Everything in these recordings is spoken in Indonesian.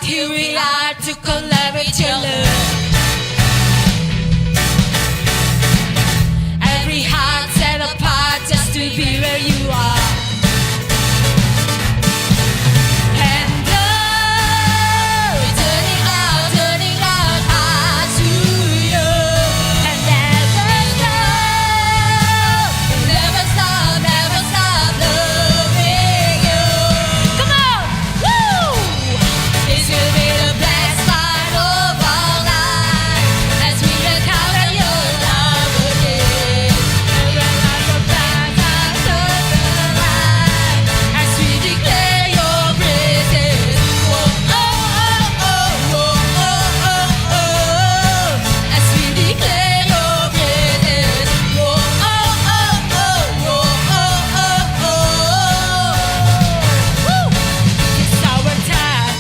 Here we are to collaborate your love. Every heart set apart just to be where you are. And oh, turning out hearts to you. And never stop loving you. Come on, woo! This will be the best part of our life as we look out at your love again. Around the back of the line as we declare your praises. Oh, oh, oh, oh, oh, oh, oh. As we declare your praises. Oh, oh, oh, oh, oh, oh, oh. Woo! This is our time.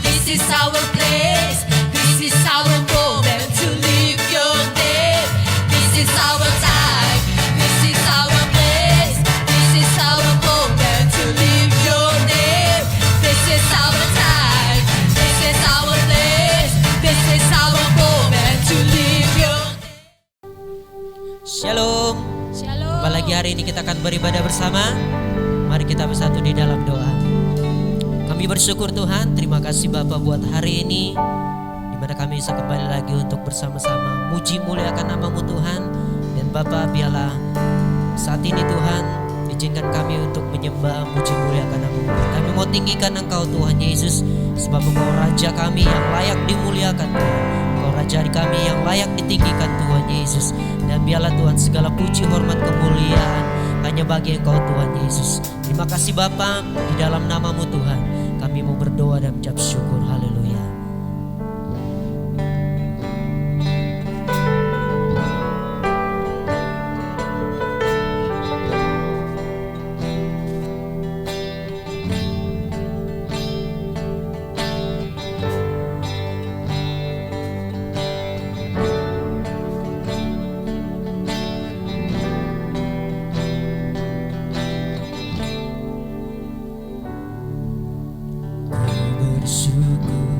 This is our place. This is our moment to live your name. This is our time. This is our place. This is our moment to live your name. This is our time. This is our place. This is our moment to live your name. Shalom. Shalom. Kembali lagi hari ini kita akan beribadah bersama. Mari kita bersatu di dalam doa. Kami bersyukur Tuhan, terima kasih Bapa buat hari ini di mana kami bisa kembali lagi untuk bersama-sama muji muliakan nama-Mu Tuhan. Dan Bapa, biarlah saat ini Tuhan izinkan kami untuk menyembah muji muliakan nama-Mu. Kami mau tinggikan Engkau Tuhan Yesus, sebab Engkau Raja kami yang layak dimuliakan Tuhan. Engkau Raja kami yang layak ditinggikan Tuhan Yesus. Dan biarlah Tuhan segala puji, hormat, kemuliaan hanya bagi Engkau Tuhan Yesus. Terima kasih Bapa, di dalam nama-Mu Tuhan kami mau berdoa dan mengucap syukur. Haleluya. Ku bersyukur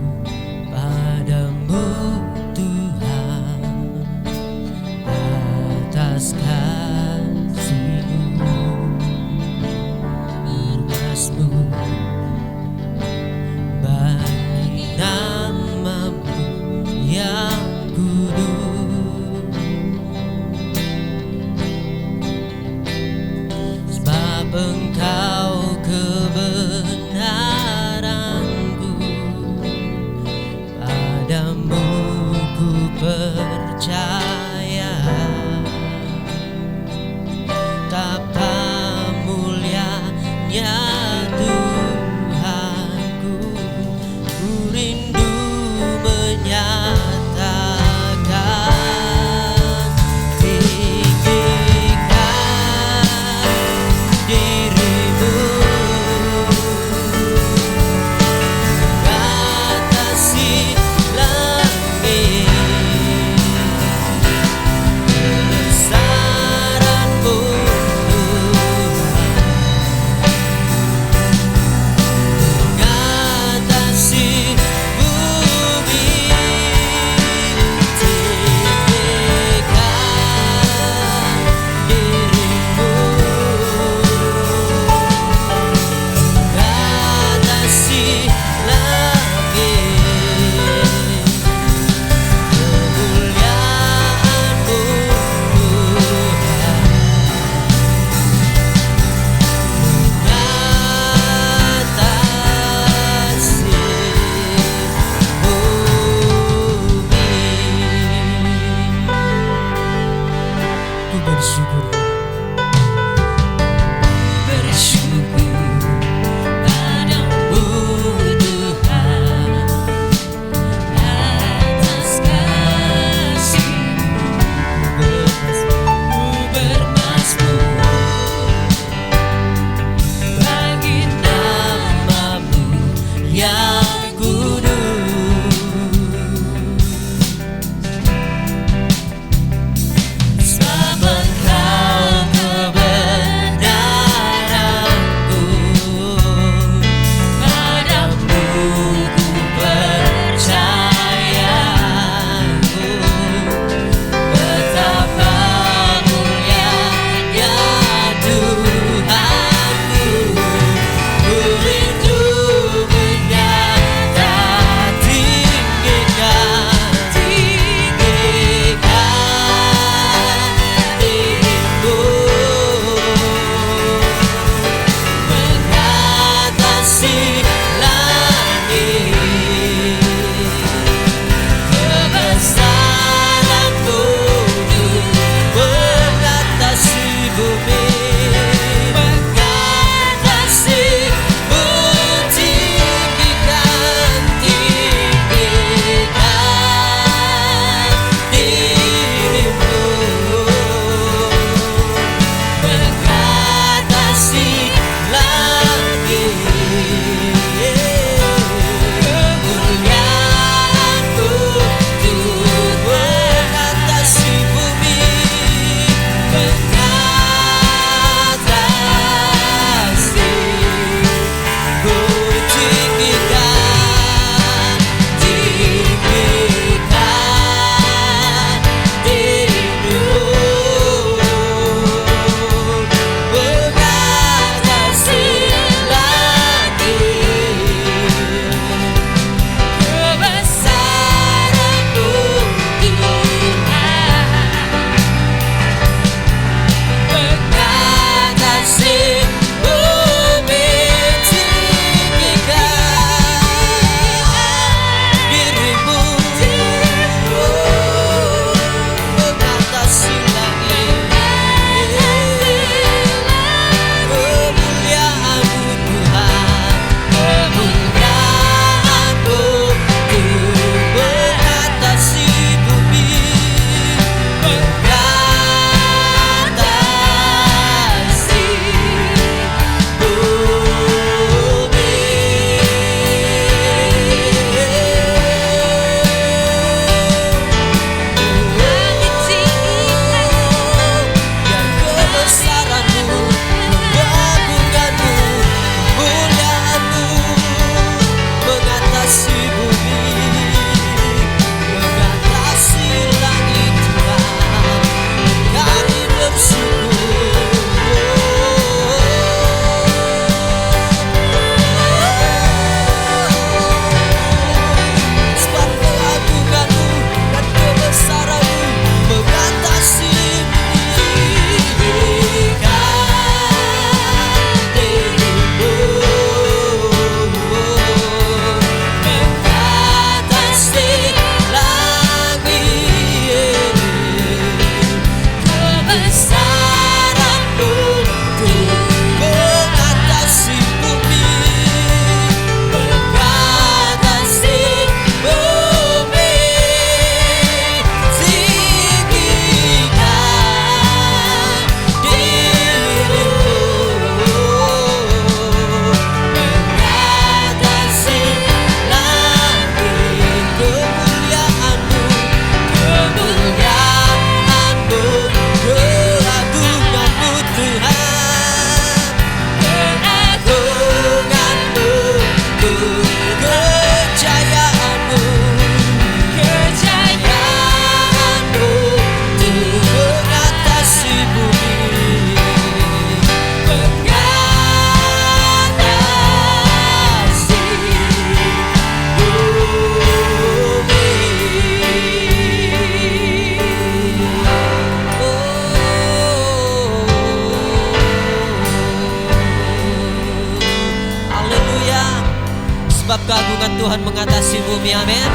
sebab keagungan Tuhan mengatasi bumi. Amin.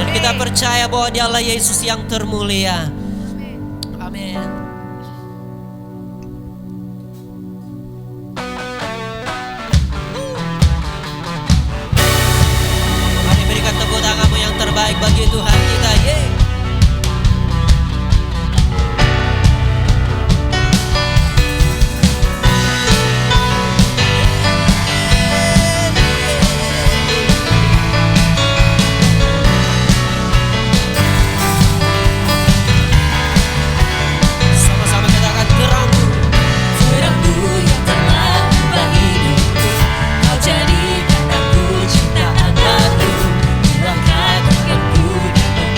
Dan kita percaya bahwa Dialah Yesus yang termulia. Amin. Mari berikan tepuk tanganmu yang terbaik bagi Tuhan kita. Yeay. Sama-sama kita akan terangku. Terangku yang telah ubah hidupku, Kau jadikan aku ciptaan baru. Tuangkan tanganku dan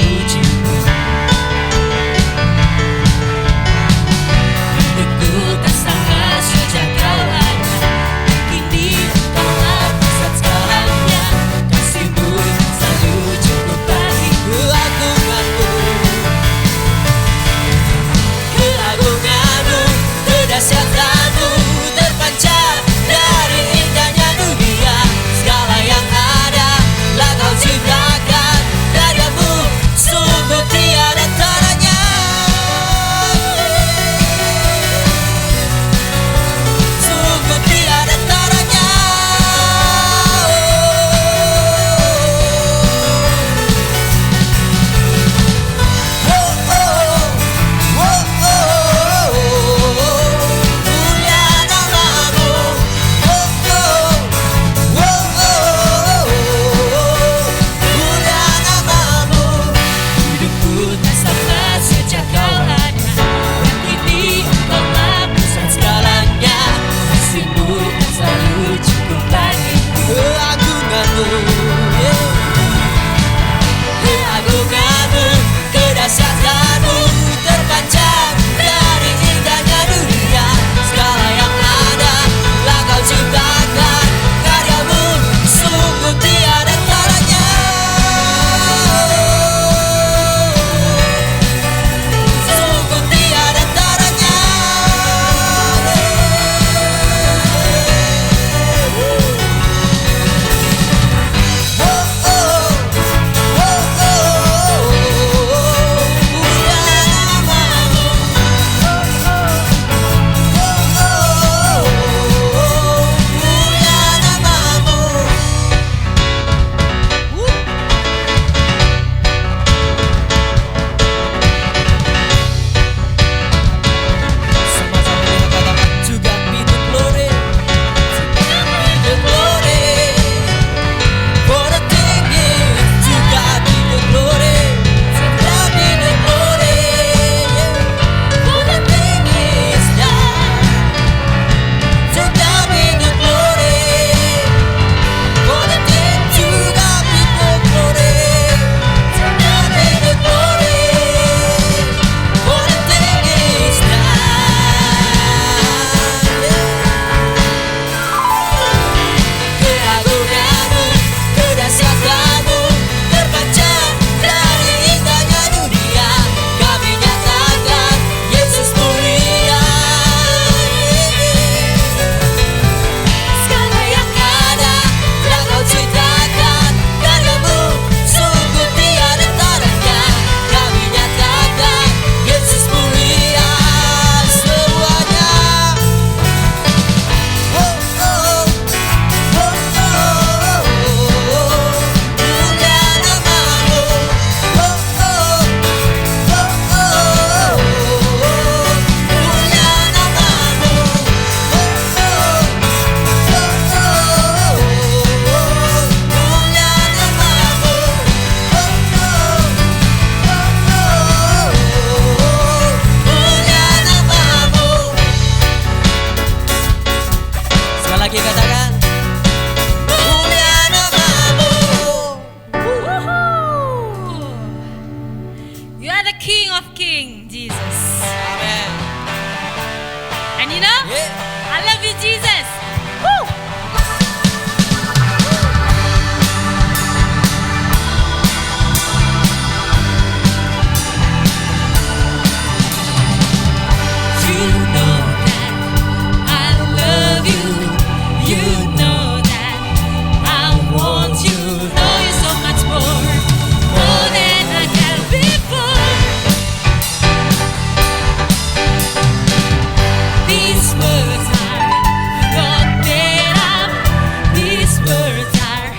words are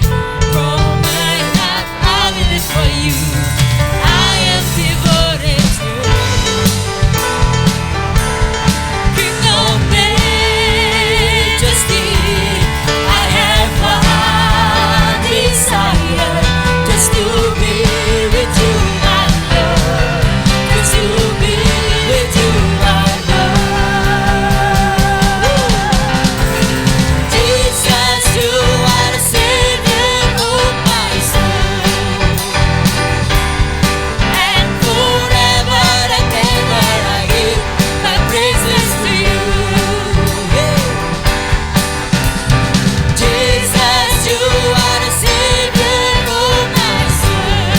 from my heart. I will live for you. I am devoted to King of Majesty. I have one desire, just to be with you, my Lord. Just to be with you, my Lord. Jesus, you are the Savior of my soul. And forever and ever I give my praises to you. Jesus, you are the Savior of my soul.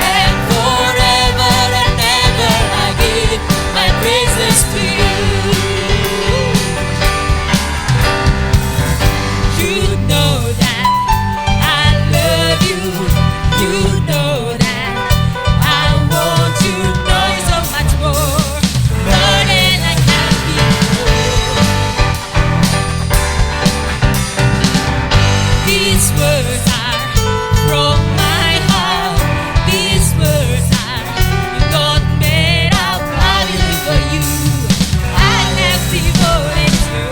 And forever and ever I give my praises to you. You know that I love you. You know that I want you. Know so much more than I can before. These words are from my heart. These words are not made up. I will live for you. I have devoted to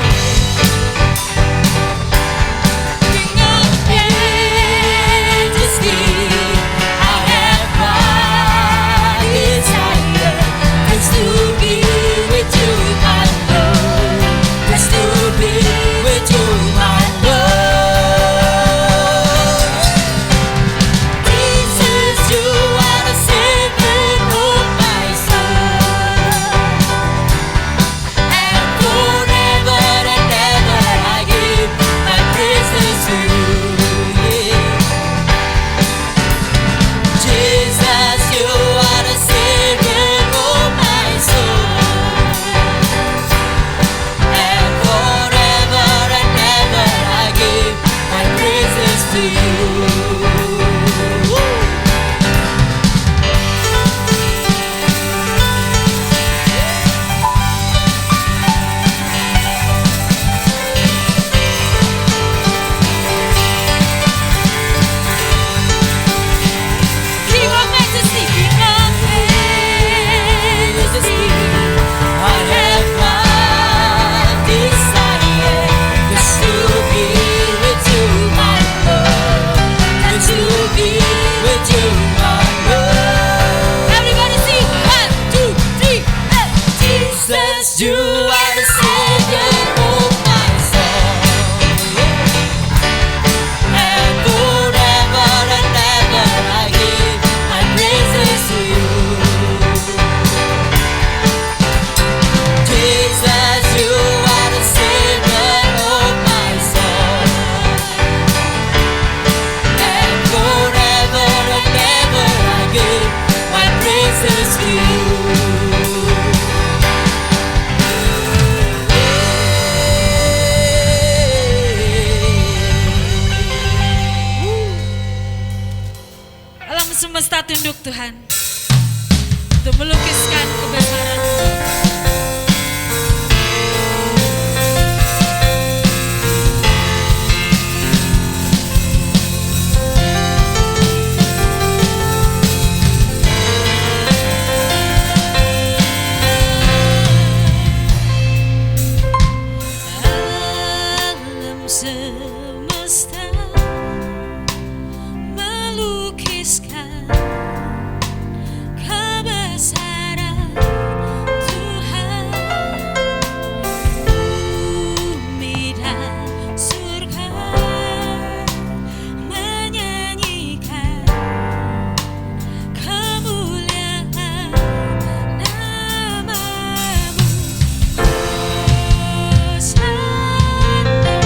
King of Majesty. I have one desire, just to be with you, my Lord. Just to be with you, my Lord. Jesus, you are the Savior of my soul. And forever and ever I give my praises to you. Jesus, you are the Savior of my soul. And forever and ever I give my praises to you. King of Majesty, King of Majesty, I have one desire, just to be with you, my Lord. Just to be with you, my Lord. Everybody sing, 1, 2, 3, Jesus, you are the Savior of my soul. And forever and ever I give my praises to you. Jesus, you are the Savior of my soul. And forever and ever I give my praises to you. Alam semesta tunduk Tuhan untuk melukiskan kebesaran. Alam semesta melukiskan kebesaran Tuhan. Bumi dan surga menyanyikan kemuliaan namamu. Hosana,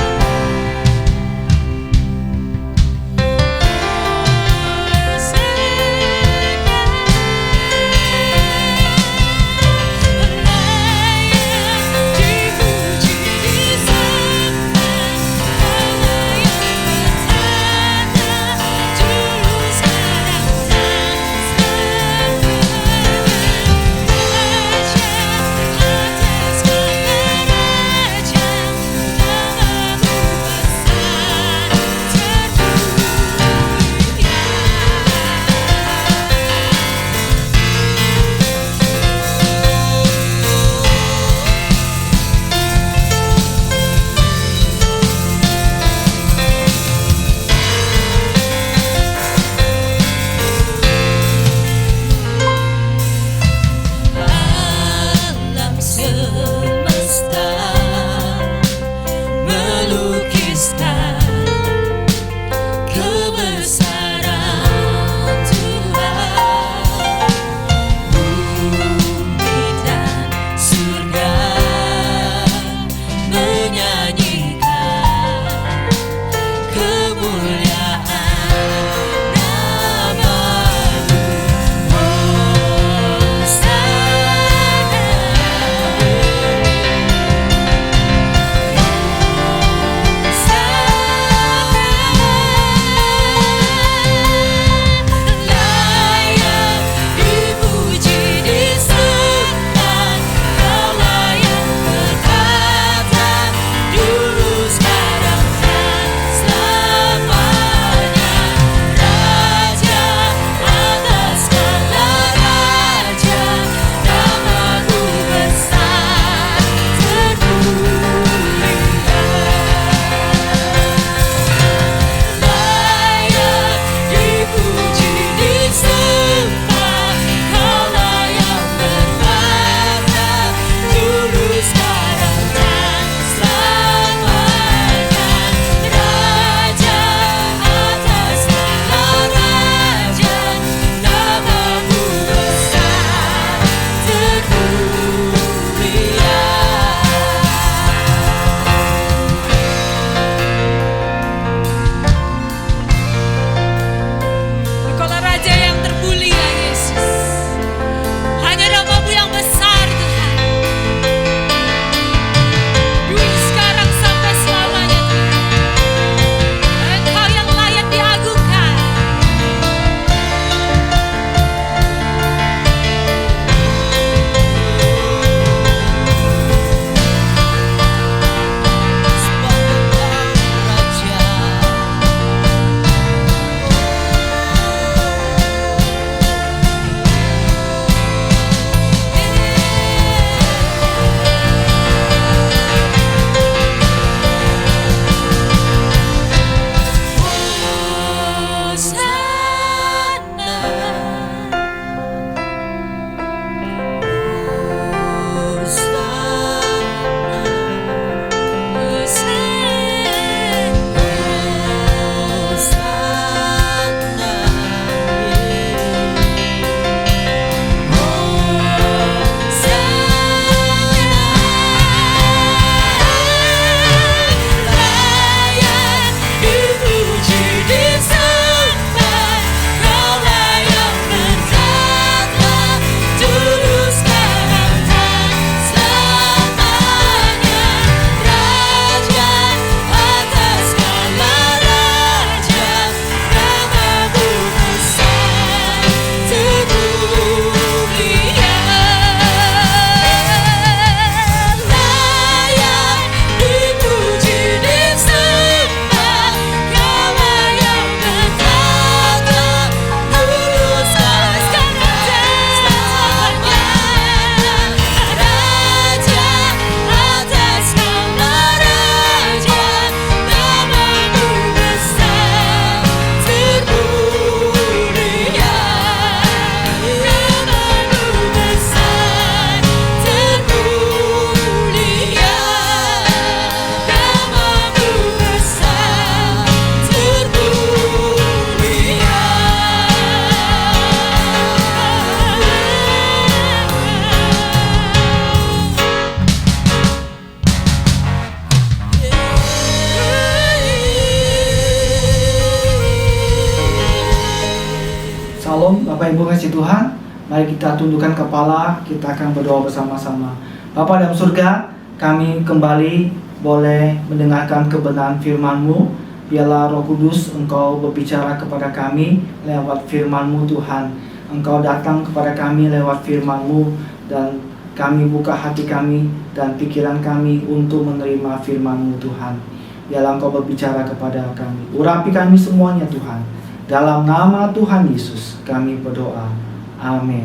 Shalom, Bapak Ibu kasih Tuhan. Mari kita tundukkan kepala, kita akan berdoa bersama-sama. Bapa dalam surga, kami kembali boleh mendengarkan kebenaran firman-Mu. Biarlah Roh Kudus Engkau berbicara kepada kami lewat firman-Mu Tuhan. Engkau datang kepada kami lewat firman-Mu, dan kami buka hati kami dan pikiran kami untuk menerima firman-Mu Tuhan. Biarlah Engkau berbicara kepada kami. Urapi kami semuanya Tuhan. Dalam nama Tuhan Yesus kami berdoa. Amin.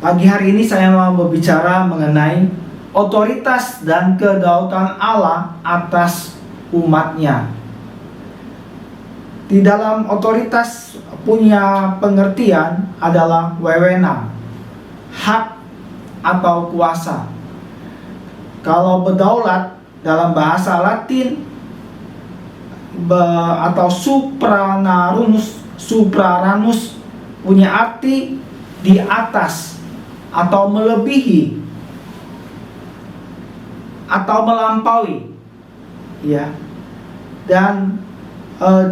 Pagi hari ini saya mau berbicara mengenai otoritas dan kedaulatan Allah atas umatnya. Di dalam otoritas punya pengertian adalah wewenang, hak atau kuasa. Kalau berdaulat dalam bahasa Latin atau supraranus punya arti di atas atau melebihi atau melampaui, ya. Dan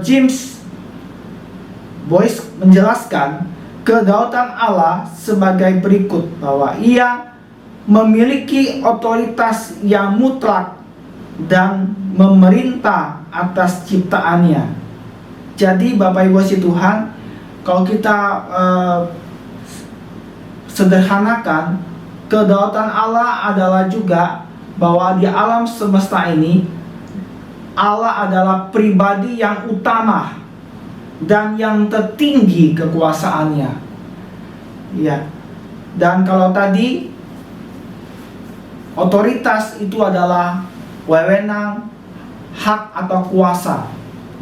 James Boyce menjelaskan kedaulatan Allah sebagai berikut, bahwa Ia memiliki otoritas yang mutlak dan memerintah atas ciptaannya. Jadi Bapak Ibu kasih Tuhan, kalau kita sederhanakan, kedaulatan Allah adalah juga bahwa di alam semesta ini Allah adalah pribadi yang utama dan yang tertinggi kekuasaannya. Ya. Dan kalau tadi otoritas itu adalah wewenang, hak atau kuasa.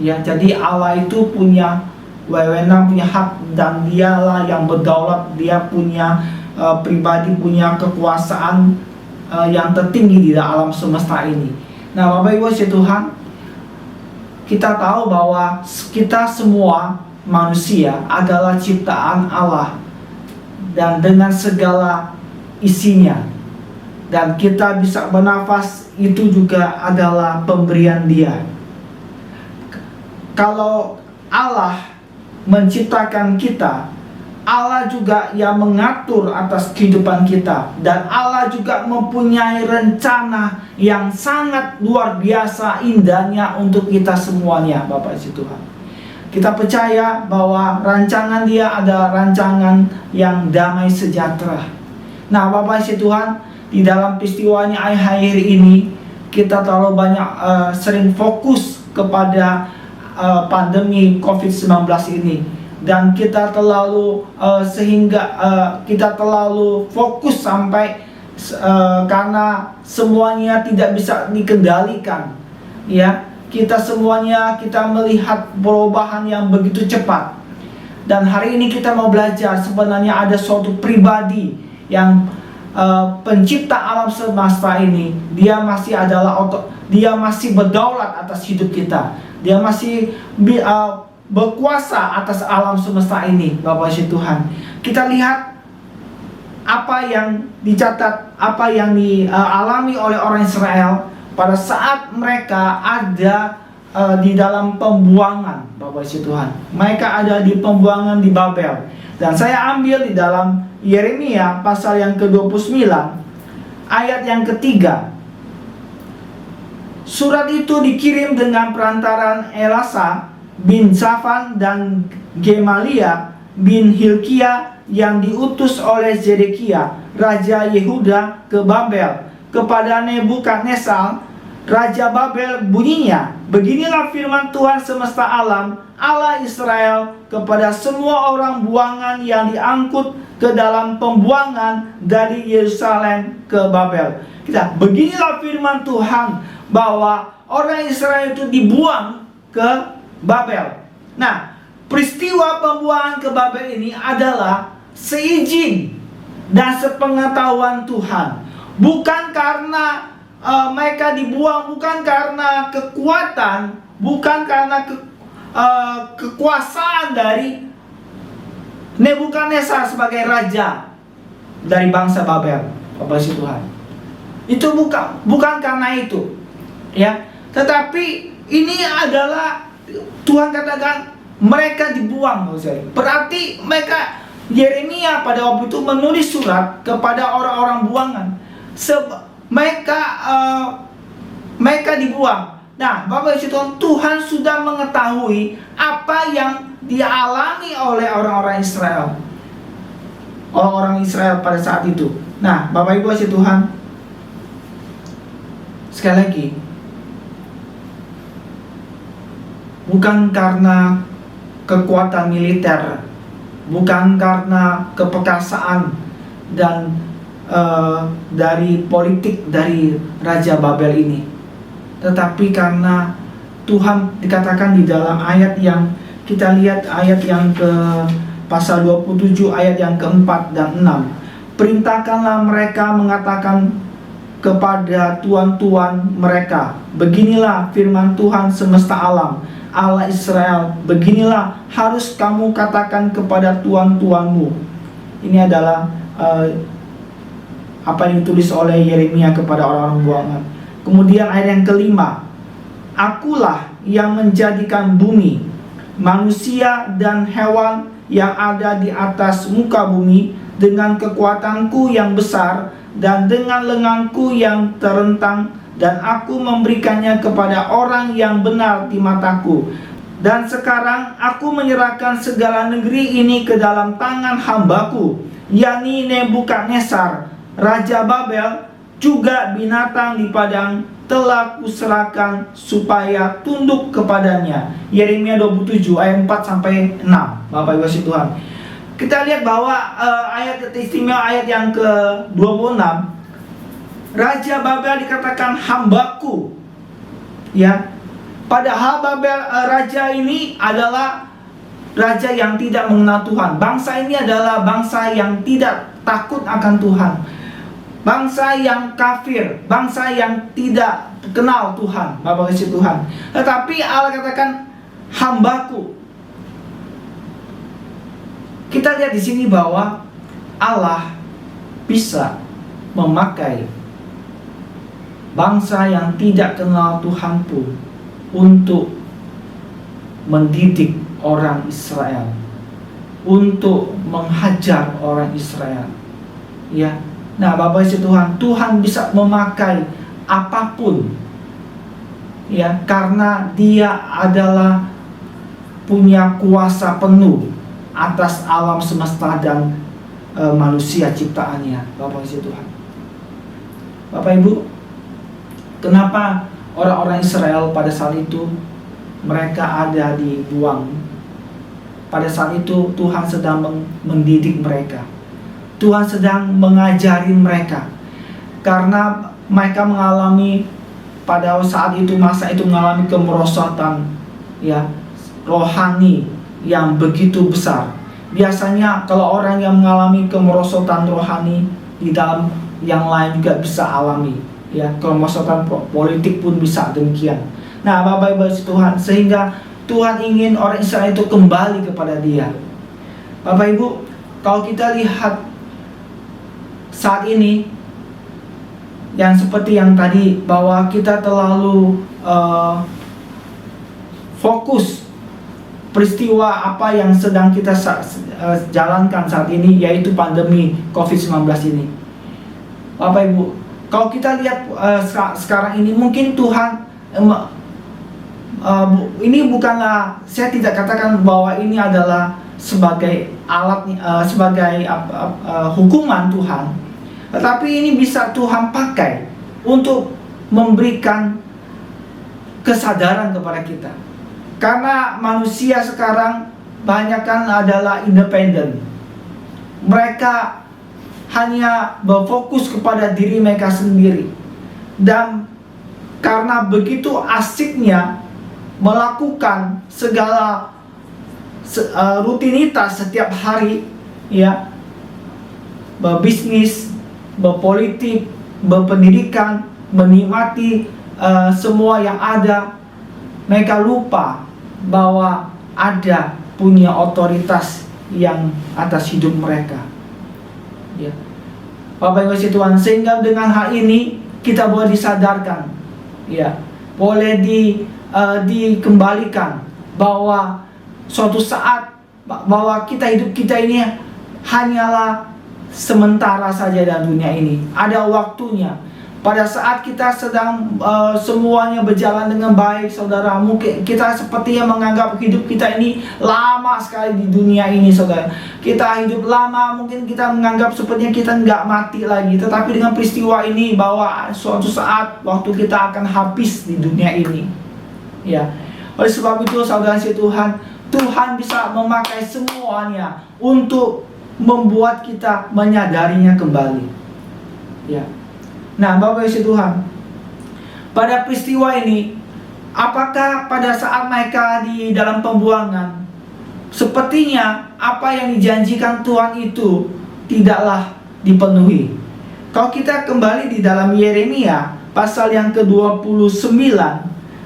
Ya, jadi Allah itu punya wewenang, punya hak, dan dialah yang berdaulat. Dia punya pribadi, punya kekuasaan yang tertinggi di alam semesta ini. Nah, Bapak Ibu kasih Tuhan, kita tahu bahwa kita semua manusia adalah ciptaan Allah dan dengan segala isinya. Dan kita bisa bernafas, itu juga adalah pemberian Dia. Kalau Allah menciptakan kita, Allah juga yang mengatur atas kehidupan kita. Dan Allah juga mempunyai rencana yang sangat luar biasa indahnya untuk kita semuanya, Bapak Ibu Tuhan. Kita percaya bahwa rancangan Dia adalah rancangan yang damai sejahtera. Nah, Bapak Ibu Tuhan, di dalam peristiwanya akhir-akhir ini, kita terlalu banyak sering fokus kepada pandemi COVID-19 ini. Dan kita terlalu kita terlalu fokus sampai karena semuanya tidak bisa dikendalikan. Ya, kita melihat perubahan yang begitu cepat. Dan hari ini kita mau belajar, sebenarnya ada suatu pribadi yang pencipta alam semesta ini. Dia masih berdaulat atas hidup kita. Dia masih berkuasa atas alam semesta ini, Bapak Ibu Tuhan. Kita lihat apa yang dicatat, apa yang dialami oleh orang Israel pada saat mereka ada di dalam pembuangan, Bapak Ibu Tuhan. Mereka ada di pembuangan di Babel. Dan saya ambil di dalam Yeremia pasal yang ke-29 ayat yang ketiga. Surat itu dikirim dengan perantaran Elasa bin Safan dan Gemalia bin Hilkia yang diutus oleh Zedekia, Raja Yehuda, ke Babel, kepada Nebukadnezar, Raja Babel. Bunyinya, beginilah firman Tuhan semesta alam, Allah Israel, kepada semua orang buangan yang diangkut ke dalam pembuangan dari Yerusalem ke Babel. Beginilah firman Tuhan, bahwa orang Israel itu dibuang ke Babel. Nah, peristiwa pembuangan ke Babel ini adalah seizin dan sepengetahuan Tuhan. Bukan karena mereka dibuang, bukan karena kekuatan, bukan karena kekuasaan dari Nebukadnezar sebagai raja dari bangsa Babel, Bapak Ibu Tuhan. Itu bukan karena itu, ya. Tetapi ini adalah Tuhan katakan mereka dibuang. Berarti Yeremia pada waktu itu menulis surat kepada orang-orang buangan. Mereka dibuang. Nah, Bapak Ibu, Tuhan sudah mengetahui apa yang dialami oleh orang-orang Israel. Orang-orang Israel pada saat itu. Nah, Bapak Ibu Tuhan, sekali lagi, bukan karena kekuatan militer, bukan karena keperkasaan dan dari politik dari Raja Babel ini, tetapi karena Tuhan dikatakan di dalam ayat yang kita lihat, ayat yang ke pasal 27 ayat yang keempat dan 6. Perintahkanlah mereka mengatakan kepada tuan-tuan mereka, beginilah firman Tuhan semesta alam, Allah Israel, beginilah harus kamu katakan kepada tuan-tuanmu. Ini adalah apa yang ditulis oleh Yeremia kepada orang-orang buangan. Kemudian ayat yang kelima, akulah yang menjadikan bumi, manusia dan hewan yang ada di atas muka bumi dengan kekuatanku yang besar dan dengan lenganku yang terentang, dan aku memberikannya kepada orang yang benar di mataku. Dan sekarang aku menyerahkan segala negeri ini ke dalam tangan hambaku, yakni Nebukadnezar, Raja Babel, juga binatang di padang telah kuserahkan supaya tunduk kepadanya. Yeremia 27 ayat 4-6. Bapak Ibu Tuhan, kita lihat bahwa ayat istimewa ayat yang ke-26, Raja Babel dikatakan hambaku, ya. Padahal raja ini adalah raja yang tidak mengenal Tuhan. Bangsa ini adalah bangsa yang tidak takut akan Tuhan, bangsa yang kafir, bangsa yang tidak kenal Tuhan, Bapak kasih Tuhan. Tetapi Allah katakan hambaku. Kita lihat di sini bahwa Allah bisa memakai bangsa yang tidak kenal Tuhan pun untuk mendidik orang Israel, untuk menghajar orang Israel, ya. Nah, Bapak Ibu Tuhan, Tuhan bisa memakai apapun, ya, karena Dia adalah punya kuasa penuh atas alam semesta dan manusia ciptaannya, Bapak Ibu Tuhan. Bapak Ibu, kenapa orang-orang Israel pada saat itu mereka ada dibuang? Pada saat itu Tuhan sedang mendidik mereka, Tuhan sedang mengajari mereka, karena mereka mengalami pada saat itu, masa itu mengalami kemerosotan, ya, rohani yang begitu besar. Biasanya kalau orang yang mengalami kemerosotan rohani di dalam yang lain juga bisa alami, ya, kemerosotan politik pun bisa demikian. Nah, Bapak Ibu Tuhan, sehingga Tuhan ingin orang Israel itu kembali kepada Dia. Bapak Ibu, kalau kita lihat saat ini, yang seperti yang tadi, bahwa kita terlalu fokus peristiwa apa yang sedang kita jalankan saat ini, yaitu pandemi COVID-19 ini. Bapak Ibu, kalau kita lihat sekarang ini, mungkin Tuhan ini bukanlah, saya tidak katakan bahwa ini adalah sebagai alat, sebagai hukuman Tuhan, tetapi ini bisa Tuhan pakai untuk memberikan kesadaran kepada kita. Karena manusia sekarang banyakkan adalah independen. Mereka hanya berfokus kepada diri mereka sendiri. Dan karena begitu asiknya melakukan segala rutinitas setiap hari, ya, berbisnis, berpolitik, berpendidikan, menikmati semua yang ada, mereka lupa bahwa ada punya otoritas yang atas hidup mereka, ya. Bapak Ibu Tuhan, sehingga dengan hal ini kita boleh disadarkan, ya, boleh dikembalikan bahwa suatu saat bahwa hidup kita ini hanyalah sementara saja dalam dunia ini. Ada waktunya. Pada saat kita sedang semuanya berjalan dengan baik, saudara, mungkin kita sepertinya menganggap hidup kita ini lama sekali di dunia ini, saudara. Kita hidup lama, mungkin kita menganggap sepertinya kita nggak mati lagi. Tetapi dengan peristiwa ini bahwa suatu saat waktu kita akan habis di dunia ini. Ya, oleh sebab itu, saudara Tuhan, Tuhan bisa memakai semuanya untuk membuat kita menyadarinya kembali. Ya. Nah, Bapak Ibu Tuhan, pada peristiwa ini, apakah pada saat mereka di dalam pembuangan, sepertinya apa yang dijanjikan Tuhan itu tidaklah dipenuhi. Kalau kita kembali di dalam Yeremia pasal yang ke-29,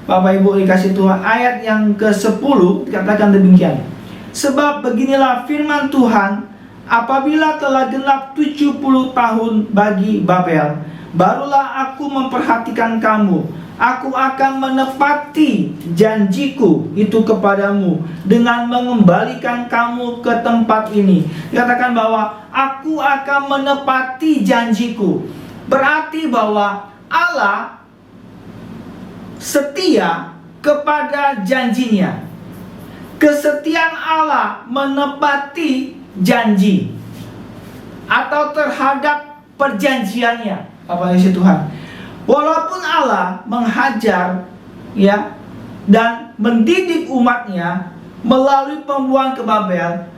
Bapak Ibu dikasih Tuhan, ayat yang ke-10 dikatakan demikian. Sebab beginilah firman Tuhan, apabila telah genap 70 tahun bagi Babel, barulah aku memperhatikan kamu. Aku akan menepati janjiku itu kepadamu dengan mengembalikan kamu ke tempat ini. Dikatakan bahwa aku akan menepati janjiku. Berarti bahwa Allah setia kepada janjinya. Kesetiaan Allah menepati janji atau terhadap perjanjiannya. Apa isi Tuhan? Walaupun Allah menghajar ya dan mendidik umatnya melalui pembuangan ke Babel,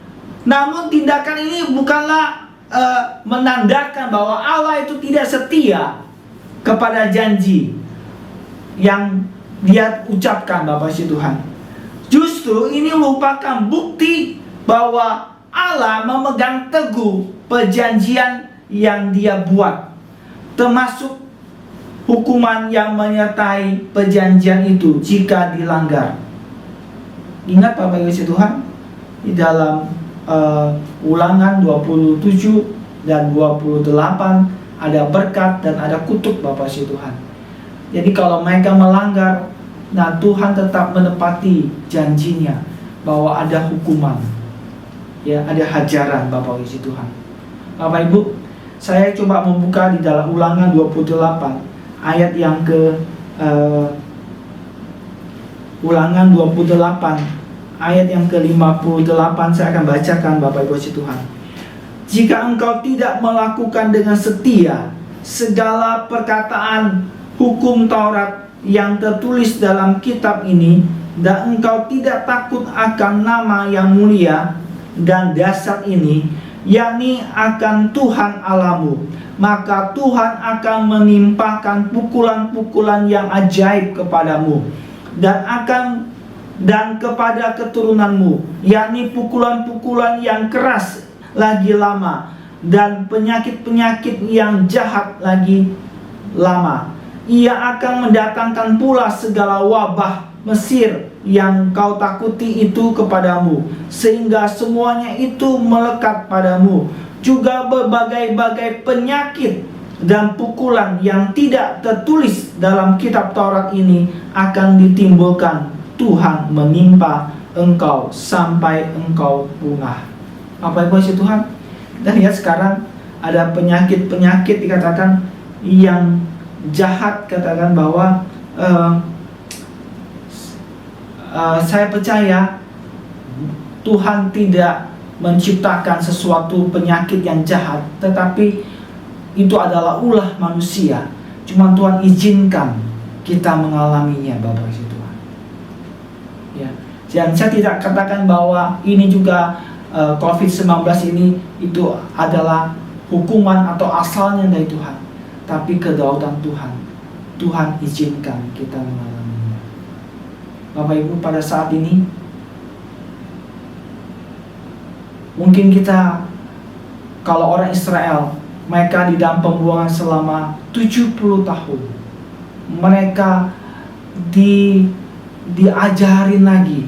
namun tindakan ini bukanlah menandakan bahwa Allah itu tidak setia kepada janji yang Dia ucapkan, Bapak isi Tuhan. Justru ini merupakan bukti bahwa Allah memegang teguh perjanjian yang Dia buat, termasuk hukuman yang menyertai perjanjian itu jika dilanggar. Ingat Bapak Ibu Tuhan, di dalam Ulangan 27 dan 28 ada berkat dan ada kutuk, Bapak Ibu Tuhan. Jadi kalau mereka melanggar, nah Tuhan tetap menepati janjinya bahwa ada hukuman, ya, ada hajaran, Bapak Ibu Tuhan. Bapak Ibu, saya coba membuka di dalam Ulangan 28 ayat yang ke Ulangan 28 ayat yang ke-58. Saya akan bacakan, Bapak Ibu Tuhan. Jika engkau tidak melakukan dengan setia segala perkataan hukum Taurat yang tertulis dalam kitab ini, dan engkau tidak takut akan nama yang mulia dan dasar ini, yakni akan Tuhan Allahmu, maka Tuhan akan menimpakan pukulan-pukulan yang ajaib kepadamu dan kepada keturunanmu, yakni pukulan-pukulan yang keras lagi lama dan penyakit-penyakit yang jahat lagi lama. Ia akan mendatangkan pula segala wabah Mesir yang kau takuti itu kepadamu, sehingga semuanya itu melekat padamu. Juga berbagai-bagai penyakit dan pukulan yang tidak tertulis dalam kitab Taurat ini akan ditimbulkan. Tuhan menimpa engkau sampai engkau punah. Apa itu Tuhan? Dan lihat sekarang ada penyakit-penyakit dikatakan yang jahat, katakan bahwa saya percaya Tuhan tidak menciptakan sesuatu penyakit yang jahat, tetapi itu adalah ulah manusia. Cuma Tuhan izinkan kita mengalaminya, Bapak Ibu Tuhan. Ya, dan saya tidak katakan bahwa ini juga COVID-19 ini itu adalah hukuman atau asalnya dari Tuhan, tapi kedaulatan Tuhan. Tuhan izinkan kita mengalaminya. Bapak Ibu, pada saat ini mungkin kita, kalau orang Israel, mereka di dalam pembuangan selama 70 tahun, mereka diajarin lagi,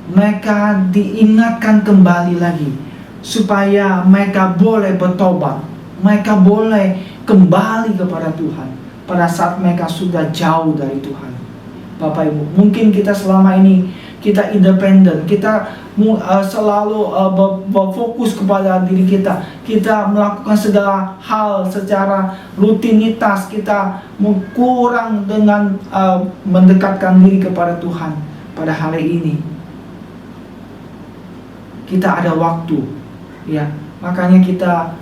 mereka diingatkan kembali lagi supaya mereka boleh bertobat, mereka boleh kembali kepada Tuhan pada saat mereka sudah jauh dari Tuhan. Bapak Ibu, mungkin kita selama ini kita independen, kita selalu berfokus kepada diri kita. Kita melakukan segala hal secara rutinitas, kita kurang dengan mendekatkan diri kepada Tuhan. Pada hari ini kita ada waktu, ya, makanya kita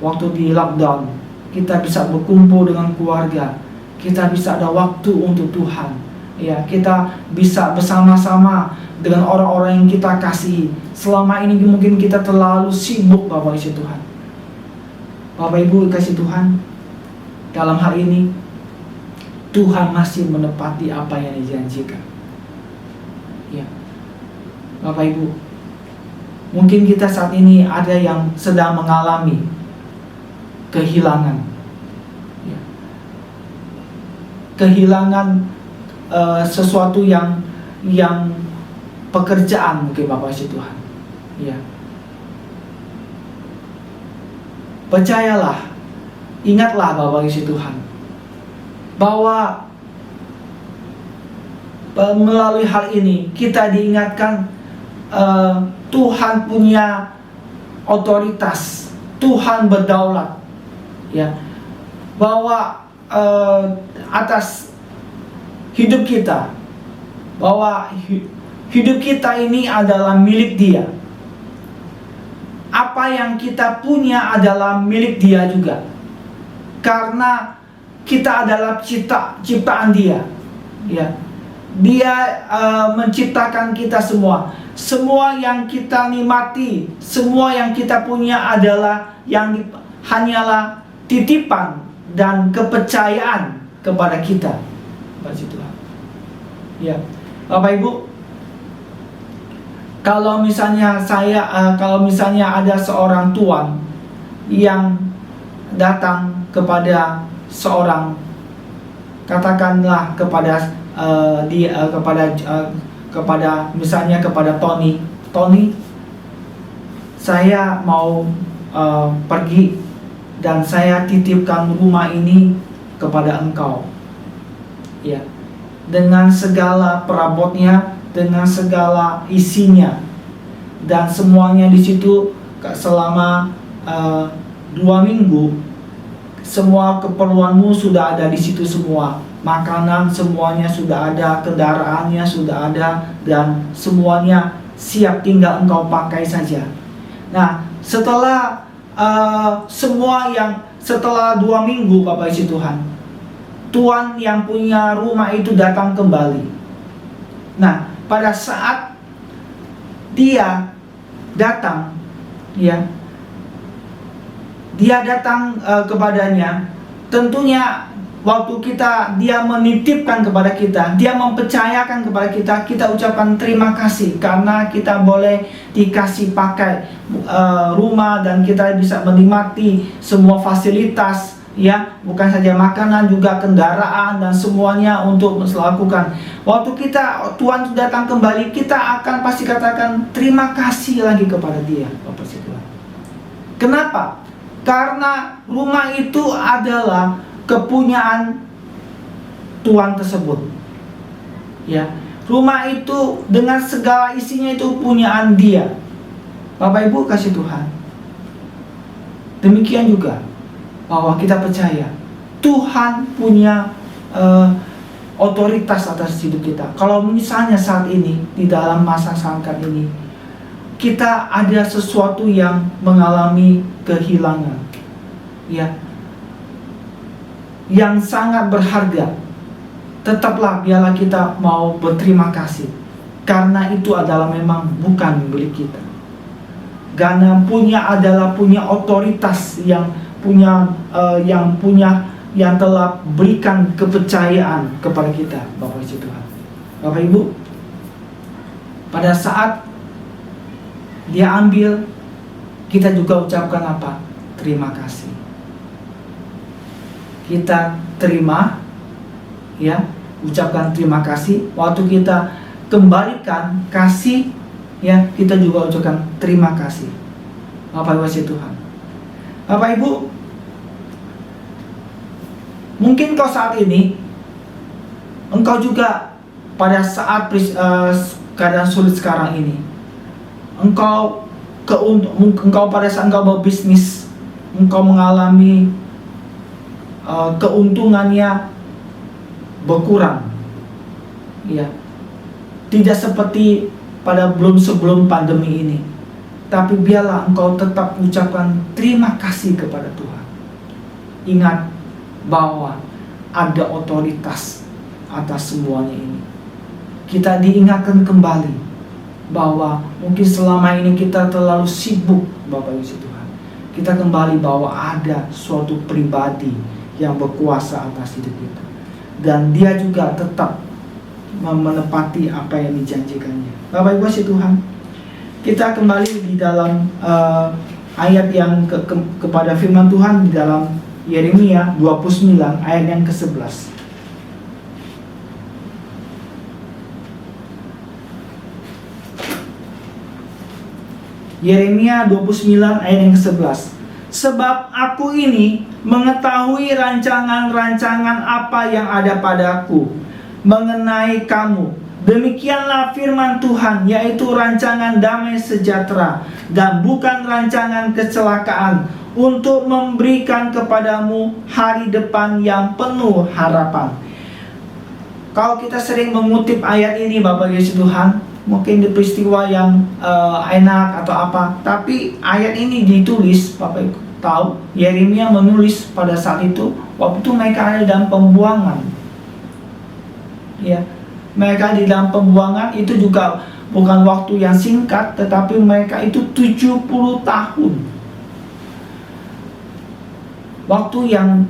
waktu di lockdown kita bisa berkumpul dengan keluarga, kita bisa ada waktu untuk Tuhan, ya, kita bisa bersama-sama dengan orang-orang yang kita kasihi. Selama ini mungkin kita terlalu sibuk, Bapak Ibu Tuhan. Bapak Ibu kasih Tuhan, dalam hal ini Tuhan masih menepati apa yang dijanjikan. Ya, Bapak Ibu, mungkin kita saat ini ada yang sedang mengalami kehilangan, ya, kehilangan sesuatu yang pekerjaan mungkin, Bapak Ibu Tuhan, ya. Percayalah, ingatlah Bapak Ibu Tuhan, bahwa melalui hal ini kita diingatkan Tuhan punya otoritas, Tuhan berdaulat, ya, bahwa atas hidup kita, bahwa hidup kita ini adalah milik Dia. Apa yang kita punya adalah milik Dia juga, karena kita adalah ciptaan Dia, ya. Dia menciptakan kita semua. Semua yang kita nikmati, semua yang kita punya adalah hanyalah titipan dan kepercayaan kepada kita, Bapak Tuhan. Ya, Bapak Ibu, kalau misalnya ada seorang tuan yang datang kepada seorang, katakanlah misalnya kepada Tony, saya mau pergi dan saya titipkan rumah ini kepada engkau, ya, dengan segala perabotnya, dengan segala isinya, dan semuanya di situ selama 2 minggu. Semua keperluanmu sudah ada di situ semua. Makanan semuanya sudah ada, kendaraannya sudah ada, dan semuanya siap, tinggal engkau pakai saja. Nah, setelah setelah 2 minggu, Bapak Ibu Tuhan, tuan yang punya rumah itu datang kembali. Nah, pada saat dia datang, ya, dia datang kepadanya, tentunya waktu dia menitipkan kepada kita, dia mempercayakan kepada kita, kita ucapkan terima kasih karena kita boleh dikasih pakai rumah dan kita bisa menikmati semua fasilitas, ya, bukan saja makanan, juga kendaraan dan semuanya untuk melakukan. Waktu Tuhan datang kembali, kita akan pasti katakan terima kasih lagi kepada Dia, Bapak Tuhan. Kenapa? Karena rumah itu adalah kepunyaan tuan tersebut, ya. Rumah itu dengan segala isinya itu punyaan dia, Bapak Ibu kasih Tuhan. Demikian juga bahwa kita percaya Tuhan punya otoritas atas hidup kita. Kalau misalnya saat ini di dalam masa sangkat ini kita ada sesuatu yang mengalami kehilangan, ya, yang sangat berharga, tetaplah biarlah kita mau berterima kasih, karena itu adalah memang bukan milik kita. Karena punya otoritas yang telah berikan kepercayaan kepada kita, Bapak Ibu Tuhan. Bapak Ibu, pada saat dia ambil, kita juga ucapkan apa? Terima kasih. Kita terima, ya, ucapkan terima kasih. Waktu kita kembalikan kasih, ya, kita juga ucapkan terima kasih, Bapak Ibu Tuhan. Bapak Ibu, mungkin saat ini engkau juga pada saat keadaan sulit sekarang ini, engkau pada saat engkau berbisnis, engkau mengalami keuntungannya berkurang, ya, tidak seperti pada sebelum pandemi ini. Tapi biarlah engkau tetap mengucapkan terima kasih kepada Tuhan. Ingat bahwa ada otoritas atas semuanya ini. Kita diingatkan kembali bahwa mungkin selama ini kita terlalu sibuk, Bapak Ibu Tuhan. Kita kembali bahwa ada suatu pribadi yang berkuasa atas hidup kita, dan dia juga tetap menepati apa yang dijanjikannya. Bapak Ibu Tuhan, kita kembali di dalam ayat yang kepada firman Tuhan di dalam Yeremia 29 ayat yang ke-11. Yeremia 29 ayat yang ke-11. Sebab aku ini mengetahui rancangan-rancangan apa yang ada padaku mengenai kamu. Demikianlah firman Tuhan, yaitu rancangan damai sejahtera dan bukan rancangan kecelakaan, untuk memberikan kepadamu hari depan yang penuh harapan. Kalau kita sering mengutip ayat ini, Bapak Yesus Tuhan, mungkin di peristiwa yang enak atau apa, tapi ayat ini ditulis, Bapak Ibu tahu, Yeremia menulis pada saat itu, waktu mereka ada dalam pembuangan, ya. Mereka di dalam pembuangan itu juga bukan waktu yang singkat, tetapi mereka itu 70 tahun. Waktu yang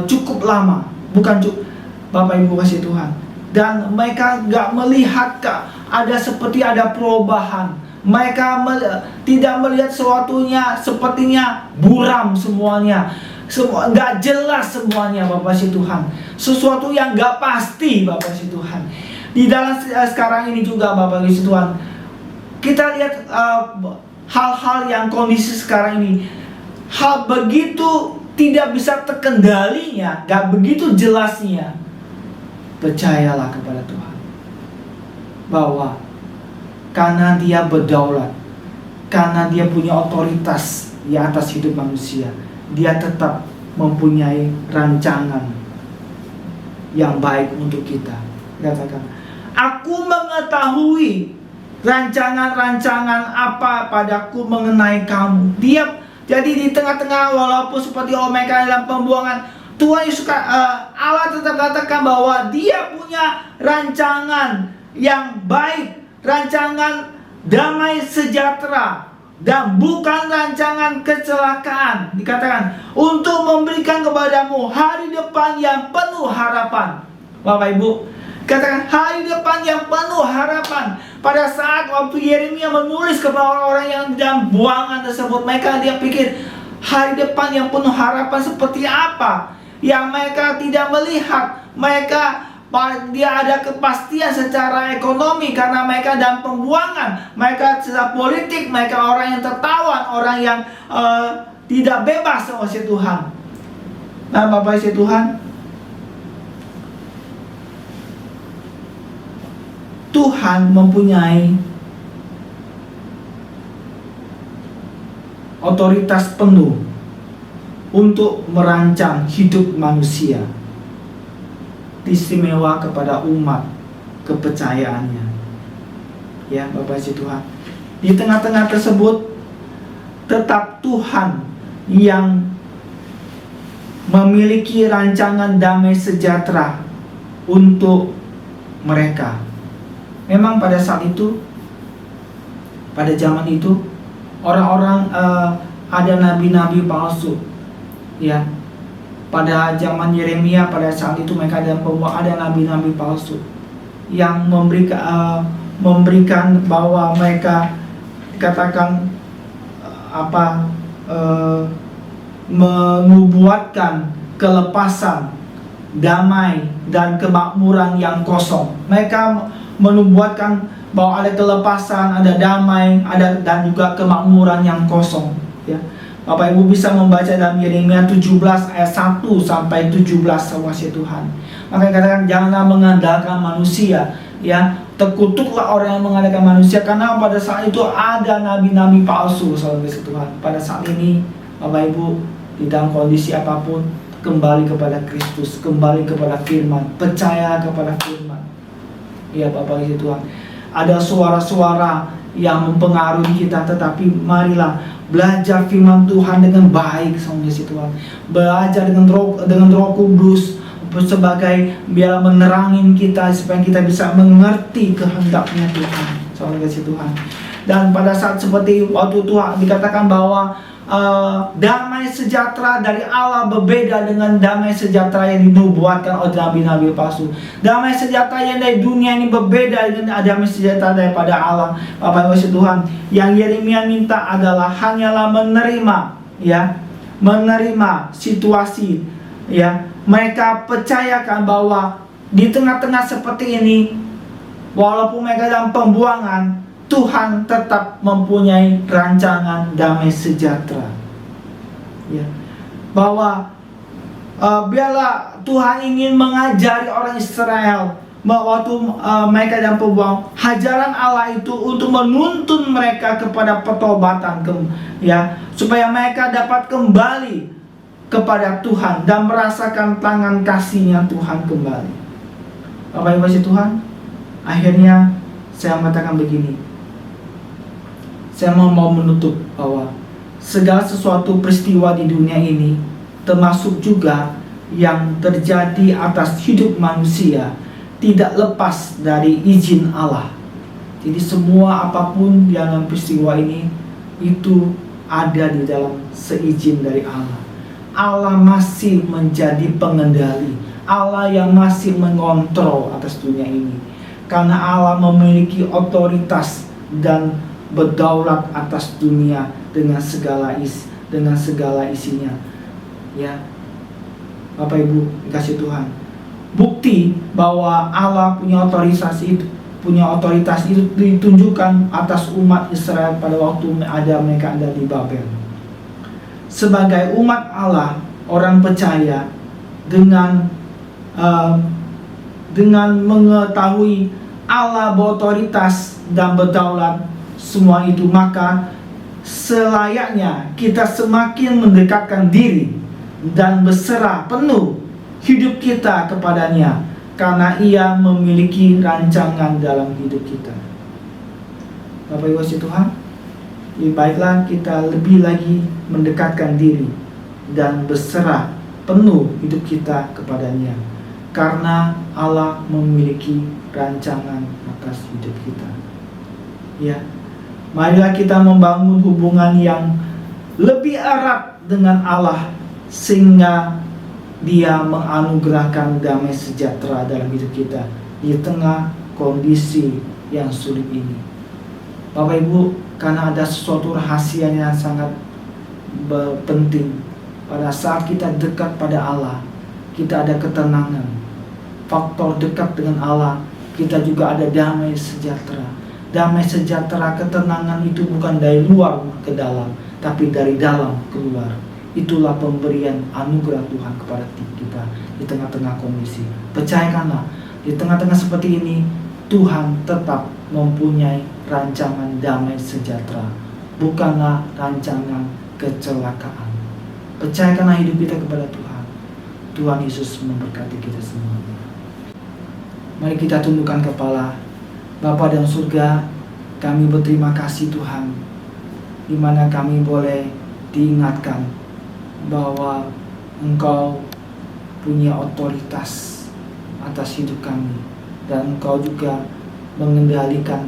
cukup lama, bukan cukup, Bapak Ibu kasih Tuhan. Dan mereka gak melihat seperti ada perubahan. Mereka tidak melihat sesuatunya sepertinya buram semuanya. Semua nggak jelas semuanya, Bapak si Tuhan. Sesuatu yang nggak pasti, Bapak si Tuhan. Di dalam sekarang ini juga, Bapak si Tuhan, kita lihat hal-hal yang kondisi sekarang ini, hal begitu tidak bisa terkendalinya, nggak begitu jelasnya. Percayalah kepada Tuhan bahwa karena Dia berdaulat, karena Dia punya otoritas di atas hidup manusia, Dia tetap mempunyai rancangan yang baik untuk kita. Katakan, aku mengetahui rancangan-rancangan apa padaku mengenai kamu. Dia jadi di tengah-tengah, walaupun seperti mereka dalam pembuangan, Tuhan Yesus Allah tetap katakan bahwa Dia punya rancangan yang baik, rancangan damai sejahtera, dan bukan rancangan kecelakaan. Dikatakan untuk memberikan kepadamu hari depan yang penuh harapan. Bapak Ibu, katakan hari depan yang penuh harapan. Pada saat waktu Yeremia menulis kepada orang-orang yang dalam buangan tersebut, dia pikir hari depan yang penuh harapan seperti apa yang mereka tidak melihat. Dia ada kepastian secara ekonomi karena mereka dalam pembuangan, mereka secara politik, mereka orang yang tertawan, orang yang tidak bebas sama si Tuhan. Nah, Bapak si Tuhan, Tuhan mempunyai otoritas penuh untuk merancang hidup manusia, istimewa kepada umat kepercayaannya. Ya, Bapak si Tuhan, di tengah-tengah tersebut tetap Tuhan yang memiliki rancangan damai sejahtera untuk mereka. Memang pada saat itu, pada zaman itu, orang-orang ada nabi-nabi palsu, ya. Pada zaman Yeremia, pada saat itu mereka ada nabi-nabi palsu yang memberikan bahwa mereka dikatakan menubuatkan kelepasan, damai, dan kemakmuran yang kosong. Mereka menubuatkan bahwa ada kelepasan, ada damai, dan juga kemakmuran yang kosong, ya. Bapak Ibu bisa membaca dalam Yeremia 17 ayat 1 sampai 17 sama si Tuhan. Maka katakan janganlah mengandalkan manusia, ya, Terkutuklah orang yang mengadakan manusia, karena pada saat itu ada nabi-nabi palsu, saudara kasih Tuhan. Pada saat ini Bapak Ibu, di dalam kondisi apapun, kembali kepada Kristus, kembali kepada firman, percaya kepada firman. Ya Bapak kasih Tuhan. Ada suara-suara yang mempengaruhi kita, tetapi marilah belajar firman Tuhan dengan baik, saudara kasih Tuhan. Belajar dengan Roh Kudus sebagai biar menerangin kita supaya kita bisa mengerti kehendaknya Tuhan, saudara kasih Tuhan. Dan pada saat seperti waktu Tuhan dikatakan bahwa damai sejahtera dari Allah berbeda dengan damai sejahtera yang dinubuatkan oleh nabi-nabi palsu. Damai sejahtera yang dari dunia ini berbeda dengan damai sejahtera daripada Allah. Bapak Ibu Tuhan, yang Yeremia minta adalah hanyalah menerima, ya, menerima situasi, ya. Mereka percayakan bahwa di tengah-tengah seperti ini, walaupun mereka dalam pembuangan, Tuhan tetap mempunyai rancangan damai sejahtera. Ya. Bahwa biarlah Tuhan ingin mengajari orang Israel waktu mereka dalam pembuangan, hajaran Allah itu untuk menuntun mereka kepada pertobatan, ya, supaya mereka dapat kembali kepada Tuhan dan merasakan tangan kasih-Nya Tuhan kembali. Bapak Ibu Tuhan, akhirnya saya mengatakan begini. Saya mau menutup bahwa segala sesuatu peristiwa di dunia ini, termasuk juga yang terjadi atas hidup manusia, tidak lepas dari izin Allah. Jadi semua apapun dalam peristiwa ini, itu ada di dalam seizin dari Allah. Allah masih menjadi pengendali, Allah yang masih mengontrol atas dunia ini. Karena Allah memiliki otoritas dan berdaulat atas dunia dengan segala isinya. Ya, Bapak Ibu dikasih Tuhan. Bukti bahwa Allah punya otoritas itu ditunjukkan atas umat Israel pada waktu mereka ada di Babel. Sebagai umat Allah, orang percaya dengan mengetahui Allah berotoritas dan berdaulat semua itu, maka selayaknya kita semakin mendekatkan diri dan berserah penuh hidup kita kepadanya, karena Ia memiliki rancangan dalam hidup kita. Bapak Ibu Tuhan, baiklah kita lebih lagi mendekatkan diri dan berserah penuh hidup kita kepadanya, karena Allah memiliki rancangan atas hidup kita. Ya, marilah kita membangun hubungan yang lebih erat dengan Allah, sehingga Dia menganugerahkan damai sejahtera dalam hidup kita di tengah kondisi yang sulit ini. Bapak Ibu, karena ada sesuatu rahasia yang sangat penting. Pada saat kita dekat pada Allah, kita ada ketenangan. Faktor dekat dengan Allah, kita juga ada damai sejahtera. Damai sejahtera, ketenangan itu bukan dari luar ke dalam, tapi dari dalam keluar. Itulah pemberian anugerah Tuhan kepada kita di tengah-tengah kondisi. Percayakanlah, di tengah-tengah seperti ini, Tuhan tetap mempunyai rancangan damai sejahtera, bukanlah rancangan kecelakaan. Percayakanlah hidup kita kepada Tuhan. Tuhan Yesus memberkati kita semua. Mari kita tundukkan kepala. Bapa dalam surga, kami berterima kasih Tuhan, di mana kami boleh diingatkan bahwa Engkau punya otoritas atas hidup kami, dan Engkau juga mengendalikan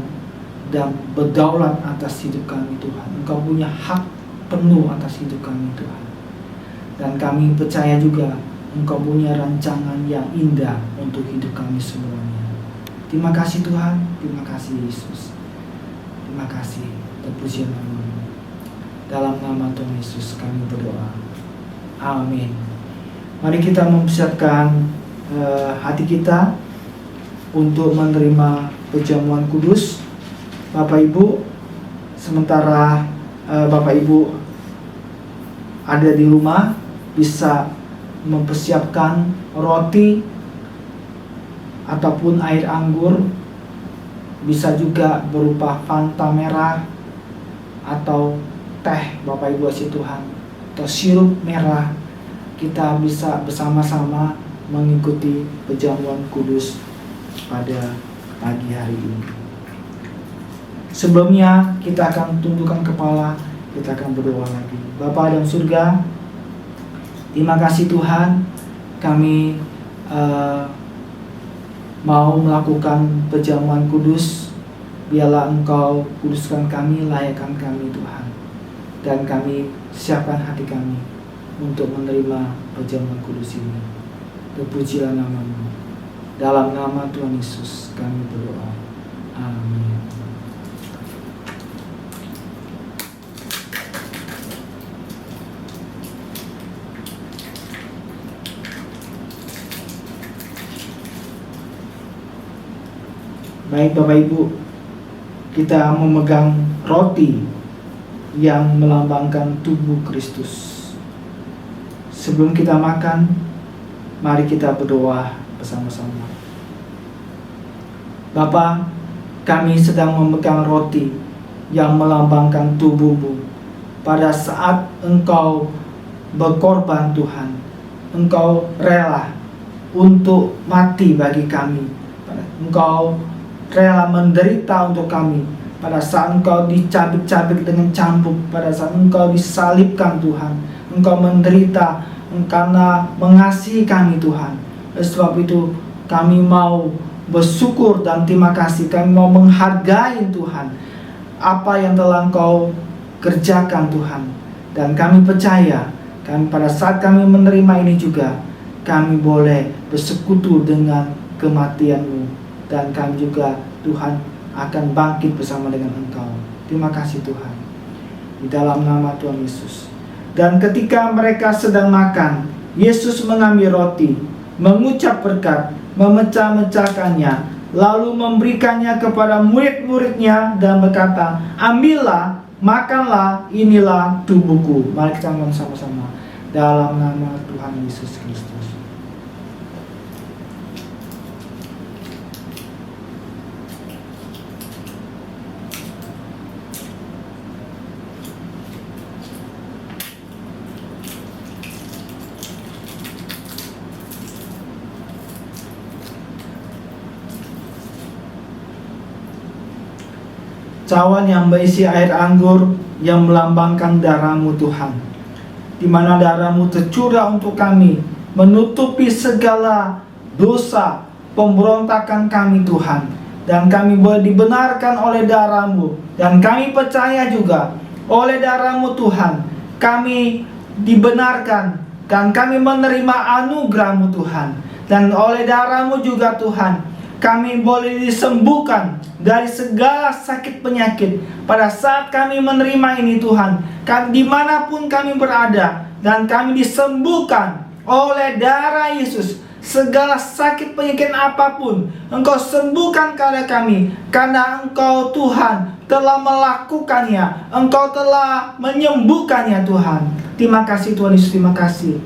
dan berdaulat atas hidup kami Tuhan. Engkau punya hak penuh atas hidup kami Tuhan. Dan kami percaya juga Engkau punya rancangan yang indah untuk hidup kami semuanya. Terima kasih Tuhan, terima kasih Yesus. Terima kasih, terpuji nama-Mu. Dalam nama Tuhan Yesus kami berdoa. Amin. Mari kita mempersiapkan hati kita untuk menerima perjamuan kudus. Bapak Ibu, sementara Bapak Ibu ada di rumah, bisa mempersiapkan roti ataupun air anggur bisa juga berupa Fanta merah atau teh Bapak Ibu kasih Tuhan, atau sirup merah. Kita bisa bersama-sama mengikuti perjamuan kudus pada pagi hari ini. Sebelumnya kita akan tundukkan kepala, kita akan berdoa lagi. Bapa dalam surga, terima kasih Tuhan, kami mau melakukan perjamuan kudus. Biarlah Engkau kuduskan kami, layakkan kami Tuhan, dan kami siapkan hati kami untuk menerima perjamuan kudus ini. Terpujilah nama-Mu. Dalam nama Tuhan Yesus kami berdoa. Amin. Baik Bapak Ibu, kita memegang roti yang melambangkan tubuh Kristus. Sebelum kita makan, mari kita berdoa bersama-sama. Bapa, kami sedang memegang roti yang melambangkan tubuh-Mu. Pada saat Engkau berkorban Tuhan, Engkau rela untuk mati bagi kami. Engkau rela menderita untuk kami. Pada saat Engkau dicabik-cabik dengan cambuk, pada saat Engkau disalibkan Tuhan, Engkau menderita karena mengasihi kami Tuhan. Sebab itu kami mau bersyukur dan terima kasih. Kami mau menghargai Tuhan apa yang telah Engkau kerjakan Tuhan. Dan kami percaya, pada saat kami menerima ini juga, kami boleh bersekutu dengan kematian-Mu. Dan kami juga Tuhan akan bangkit bersama dengan Engkau. Terima kasih Tuhan, di dalam nama Tuhan Yesus. Dan ketika mereka sedang makan, Yesus mengambil roti, mengucap berkat, memecah-mecahkannya, lalu memberikannya kepada murid-muridnya dan berkata, ambillah, makanlah, inilah tubuhku. Mari kita ngomong sama-sama dalam nama Tuhan Yesus Kristus. Cawan yang berisi air anggur yang melambangkan darah-Mu Tuhan, di mana darah-Mu tercurah untuk kami, menutupi segala dosa pemberontakan kami Tuhan. Dan kami boleh dibenarkan oleh darah-Mu. Dan kami percaya juga oleh darah-Mu Tuhan, kami dibenarkan dan kami menerima anugerah-Mu Tuhan. Dan oleh darah-Mu juga Tuhan, kami boleh disembuhkan dari segala sakit penyakit. Pada saat kami menerima ini Tuhan, dimanapun kami berada, dan kami disembuhkan oleh darah Yesus. Segala sakit penyakit apapun Engkau sembuhkan kepada kami, karena Engkau Tuhan telah melakukannya. Engkau telah menyembuhkannya Tuhan. Terima kasih Tuhan Yesus, terima kasih.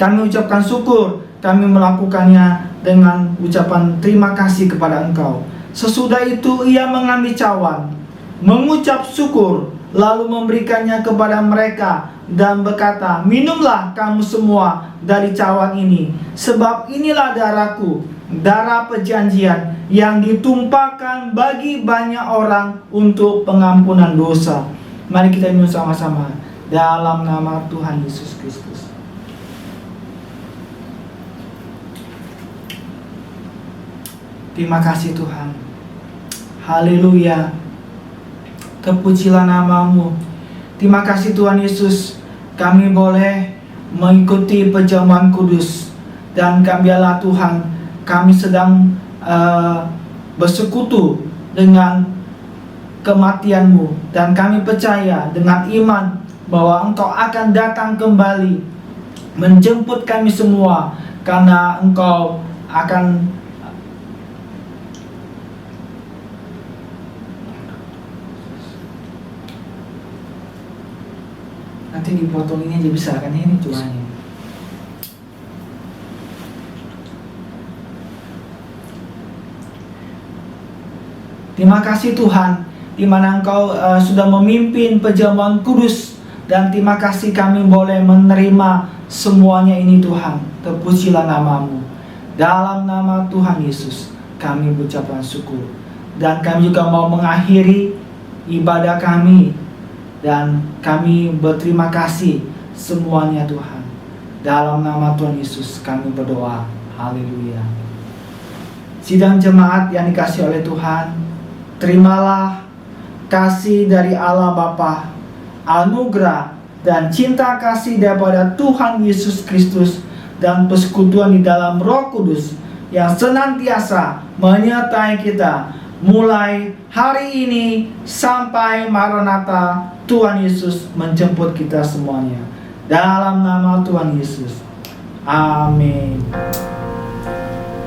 Kami ucapkan syukur, kami melakukannya dengan ucapan terima kasih kepada Engkau. Sesudah itu ia mengambil cawan, mengucap syukur, lalu memberikannya kepada mereka dan berkata, minumlah kamu semua dari cawan ini, sebab inilah darahku, darah perjanjian yang ditumpahkan bagi banyak orang untuk pengampunan dosa. Mari kita minum sama-sama dalam nama Tuhan Yesus Kristus. Terima kasih Tuhan. Haleluya. Terpujilah nama-Mu. Terima kasih Tuhan Yesus. Kami boleh mengikuti perjamuan kudus. Dan biarlah Tuhan, kami sedang bersekutu dengan kematian-Mu. Dan kami percaya dengan iman bahwa Engkau akan datang kembali menjemput kami semua. Karena Engkau akan nanti dipotong ini aja bisa kan, ini cuanya. Terima kasih Tuhan, di mana Engkau sudah memimpin perjamuan kudus, dan terima kasih kami boleh menerima semuanya ini Tuhan. Terpujilah nama-Mu. Dalam nama Tuhan Yesus kami mengucapkan syukur, dan kami juga mau mengakhiri ibadah kami, dan kami berterima kasih semuanya Tuhan. Dalam nama Tuhan Yesus kami berdoa. Haleluya. Sidang jemaat yang dikasihi oleh Tuhan, terimalah kasih dari Allah Bapa, anugerah dan cinta kasih daripada Tuhan Yesus Kristus, dan persekutuan di dalam Roh Kudus yang senantiasa menyertai kita mulai hari ini sampai Maranatha Tuhan Yesus menjemput kita semuanya. Dalam nama Tuhan Yesus. Amin.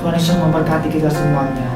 Tuhan Yesus memberkati kita semuanya.